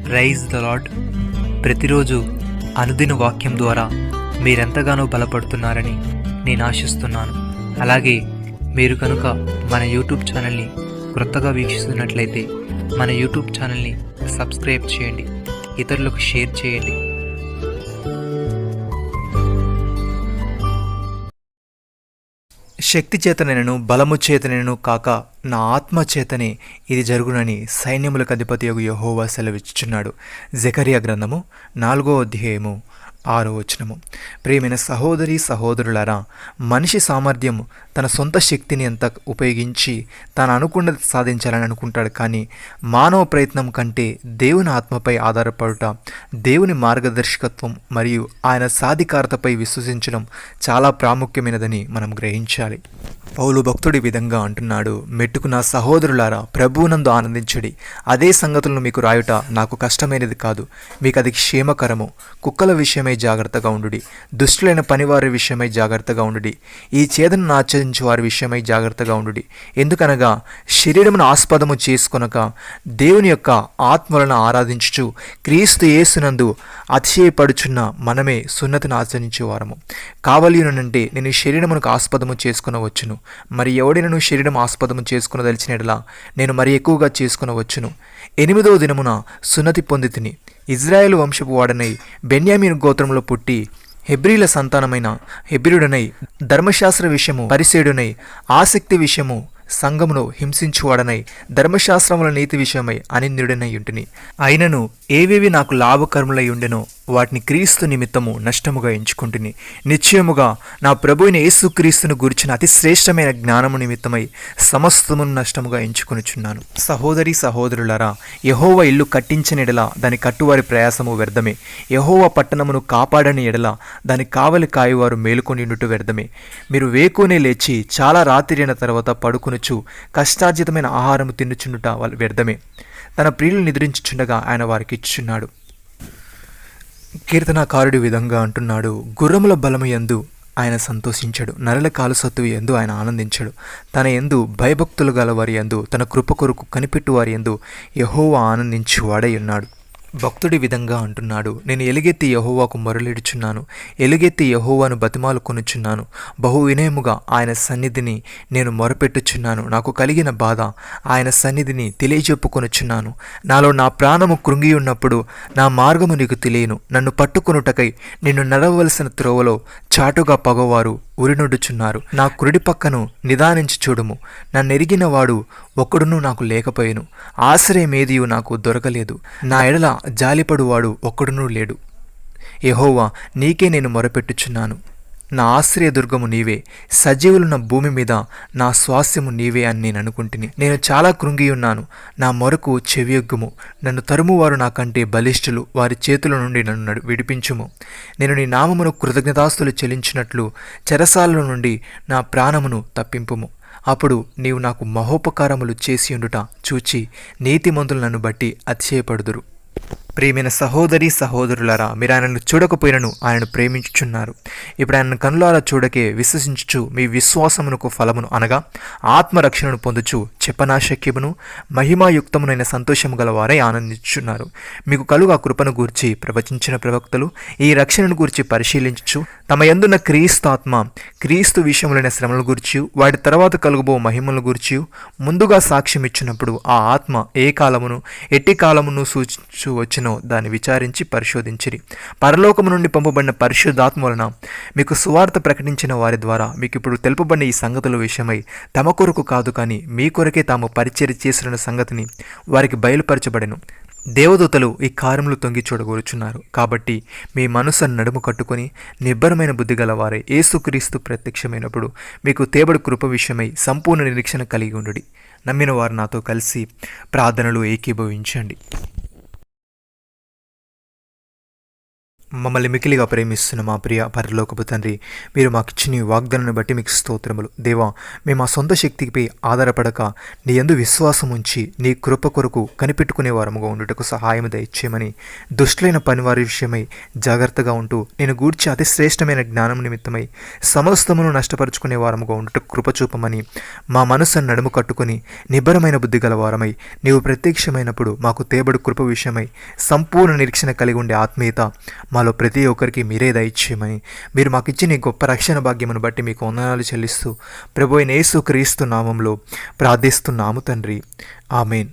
Praise the lord. ప్రతిరోజు అనుదిన వాక్యం ద్వారా మీరెంతగానో బలపడుతున్నారని నేను ఆశిస్తున్నాను. అలాగే మీరు కనుక మన యూట్యూబ్ ఛానల్ని క్రొత్తగా వీక్షిస్తున్నట్లయితే మన యూట్యూబ్ ఛానల్ని సబ్స్క్రైబ్ చేయండి, ఇతరులకు షేర్ చేయండి. శక్తి చేతనైనను బలము చేతనైనను కాక నా ఆత్మ చేతనే ఇది జరుగునని సైన్యములకు అధిపతియగు యెహోవా సెలవిచ్చుచున్నాడు. జెకర్యా గ్రంథము 4వ అధ్యాయము 6వ వచనము. ప్రియమైన సహోదరి సహోదరులారా, మనిషి సామర్థ్యం తన సొంత శక్తిని ఎంత ఉపయోగించి తాను అనుకున్నది సాధించాలని అనుకుంటాడు. కానీ మానవ ప్రయత్నం కంటే దేవుని ఆత్మపై ఆధారపడుట, దేవుని మార్గదర్శకత్వం మరియు ఆయన సాధికారతపై విశ్వసించడం చాలా ప్రాముఖ్యమైనదని మనం గ్రహించాలి. పౌలు భక్తుడి విధంగా అంటున్నాడు, మెట్టుకు నా సహోదరులారా, ప్రభువునందు ఆనందించడి. అదే సంగతులను మీకు రాయుట నాకు కష్టమైనది కాదు, మీకు అది క్షేమకరము. కుక్కల విషయమై జాగ్రత్తగా ఉండుడి, దుష్టులైన పనివారి విషయమై జాగ్రత్తగా ఉండుడి, ఈ చేదను ఆచరించు వారి విషయమై జాగ్రత్తగా ఉండుడి. ఎందుకనగా శరీరమును ఆస్పదము చేసుకొనక దేవుని యొక్క ఆత్మలను ఆరాధించుచు క్రీస్తు యేసునందు అతిశయపడుచున్న మనమే సున్నతిని ఆచరించేవారము. కావలియునంటే నేను శరీరమునకు ఆస్పదము చేసుకునవచ్చును, మరి ఎవడైనను శరీరం ఆస్పదము చేసుకునదలిచినట్లా నేను మరి ఎక్కువగా చేసుకునవచ్చును. 8వ దినమున సున్నతి పొంది తిని ఇజ్రాయేలు వంశపు వాడనై బెన్యామీను గోత్రంలో పుట్టి హెబ్రీల సంతానమైన హెబ్రీయుడనై ధర్మశాస్త్ర విషయము పరిసేయుడనై ఆసక్తి విషయము సంఘమును హింసించువాడనై ధర్మశాస్త్రముల నీతి విషయమై అనింద్యుడనై ఉంటిని. అయినను ఏవేవి నాకు లాభకరములై ఉండెనో వాటిని క్రీస్తు నిమిత్తము నష్టముగా ఎంచుకుంటుని. నిశ్చయముగా నా ప్రభువైన యేసు క్రీస్తును గురించిన అతి శ్రేష్టమైన జ్ఞానము నిమిత్తమై సమస్తమును నష్టముగా ఎంచుకొనుచున్నాను. సహోదరి సహోదరులారా, యెహోవా ఇల్లు కట్టించని ఎడల దాని కట్టువారి ప్రయాసము వ్యర్థమే. యెహోవా పట్టణమును కాపాడని ఎడల దాని కావలి కాయువారు మేలుకొని ఉండుట వ్యర్థమే. మీరు వేకునే లేచి చాలా రాత్రి అయిన తర్వాత పడుకొనుచు కష్టార్జితమైన ఆహారము తినుచుండుట వ్యర్థమే. తన ప్రియులు నిద్రించుచుండగా ఆయన వారికి ఇచ్చుచున్నాడు. కీర్తనాకారుడి విధంగా అంటున్నాడు, గుర్రముల బలము యందు ఆయన సంతోషించాడు, నరల కాలు సత్తువు యందు ఆయన ఆనందించాడు. తన యందు భయభక్తులు గల వారి యందు, తన కృప కొరకు కనిపెట్టు వారి యందు యెహోవా ఆనందించు వాడై ఉన్నాడు. భక్తుడి విధంగా అంటున్నాడు, నేను ఎలుగెత్తి యెహోవాకు మొరలిడుచున్నాను, ఎలుగెత్తి యెహోవాను బతిమాలు కొనుచున్నాను. బహు వినయముగా ఆయన సన్నిధిని నేను మొరపెట్టుచున్నాను. నాకు కలిగిన బాధ ఆయన సన్నిధిని తెలియజెప్పుకొనుచున్నాను. నాలో నా ప్రాణము కృంగి ఉన్నప్పుడు నా మార్గము నీకు తెలియను. నన్ను పట్టుకొనుటకై నిన్ను నడవలసిన త్రోవలో చాటుగా పగవారు ఉరినొడ్డుచున్నారు. నా కుడి పక్కను నిదానించి చూడుము. నన్నెరిగిన వాడు ఒక్కడునూ నాకు లేకపోయెను, ఆశ్రయమేదియు నాకు దొరకలేదు. నా ఎడల జాలిపడువాడు ఒక్కడునూ లేడు. యెహోవా, నీకే నేను మొరపెట్టుచున్నాను. నా ఆశ్రయదుర్గము నీవే, సజీవులున్న భూమి మీద నా స్వాస్యము నీవే అని నేను అనుకుంటుని. నేను చాలా కృంగి ఉన్నాను, నా మొరకు చెవియొగ్గుము. నన్ను తరుమువారు నాకంటే బలిష్ఠులు, వారి చేతుల నుండి నన్ను విడిపించుము. నేను నీ నామమును కృతజ్ఞతాస్తులు చెల్లించినట్లు చెరసాల నుండి నా ప్రాణమును తప్పింపుము. అప్పుడు నీవు నాకు మహోపకారములు చేసి ఉండుట చూచి నీతిమంతులు నన్ను బట్టి అతిశయపడుదురు. ప్రియమైన సహోదరి సహోదరులారా, మీరు ఆయనను చూడకపోయినను ఆయనను ప్రేమించుచున్నారు. ఇప్పుడు ఆయన కనులారా చూడకే విశ్వసించుచు మీ విశ్వాసమునకు ఫలమును అనగా ఆత్మరక్షణను పొందుచు చెప్పనాశక్యమును మహిమాయుక్తమునైన సంతోషము గల వారై ఆనందించుచున్నారు. మీకు కలుగు ఆ కృపను గూర్చి ప్రవచించిన ప్రవక్తలు ఈ రక్షణను గూర్చి పరిశీలించుచు తమ యందున్న క్రీస్తు విషయములైన శ్రమల గూర్చి వాటి తర్వాత కలుగుబో మహిమల గూర్చి ముందుగా సాక్ష్యం ఇచ్చినప్పుడు ఆ ఆత్మ ఏ కాలమును ఎట్టి కాలమును సూచించు వచ్చిన దాన్ని విచారించి పరిశోధించిరి. పరలోకము నుండి పంపబడిన పరిశుద్ధాత్మ వలన మీకు సువార్త ప్రకటించిన వారి ద్వారా మీకు ఇప్పుడు తెలుపబడిన ఈ సంగతుల విషయమై తమ కొరకు కాదు కానీ మీ కొరకే తాము పరిచర్య చేసిన సంగతిని వారికి బయలుపరచబడెను. దేవదూతలు ఈ కార్యములు తొంగి చూడగోరుచున్నారు. కాబట్టి మీ మనసును నడుము కట్టుకొని నిబ్బరమైన బుద్ధి గల వారే యేసుక్రీస్తు ప్రత్యక్షమైనప్పుడు మీకు తేబడి కృప విషయమై సంపూర్ణ నిరీక్షణ కలిగి ఉండుడి. నమ్మిన వారు నాతో కలిసి ప్రార్థనలు ఏకీభవించండి. మమ్మల్ని మికిలిగా ప్రేమిస్తున్న మా ప్రియ పరలోకపు తండ్రి, మీరు మాకిచ్చిన ఈ వాగ్దానాన్ని బట్టి మీకు స్తోత్రములు. దేవా, మేము మా సొంత శక్తిపై ఆధారపడక నీ యందు విశ్వాసం ఉంచి నీ కృప కొరకు కనిపెట్టుకునే వారముగా ఉండుటకు సహాయం దయచేయమని, దుష్టులైన పనివారి విషయమై జాగ్రత్తగా ఉంటూ నేను గూర్చి అతి శ్రేష్టమైన జ్ఞానం నిమిత్తమై సమస్తమును నష్టపరుచుకునే వారముగా ఉండుటకు కృప చూపమని, మా మనస్సును నడుము కట్టుకుని నిబ్బరమైన బుద్ధి గల వారమై నీవు ప్రత్యక్షమైనప్పుడు మాకు తేబడు కృప విషయమై సంపూర్ణ నిరీక్షణ కలిగి ఉండే ఆత్మీయత మాలో ప్రతి ఒక్కరికి మీరే దయచేయమని, మీరు మాకు ఇచ్చిన ఈ గొప్ప రక్షణ భాగ్యమును బట్టి మీకు వందనాలు చెల్లిస్తూ ప్రభువైన యేసు క్రీస్తు నామంలో ప్రార్థిస్తున్నాము తండ్రి. ఆమేన్.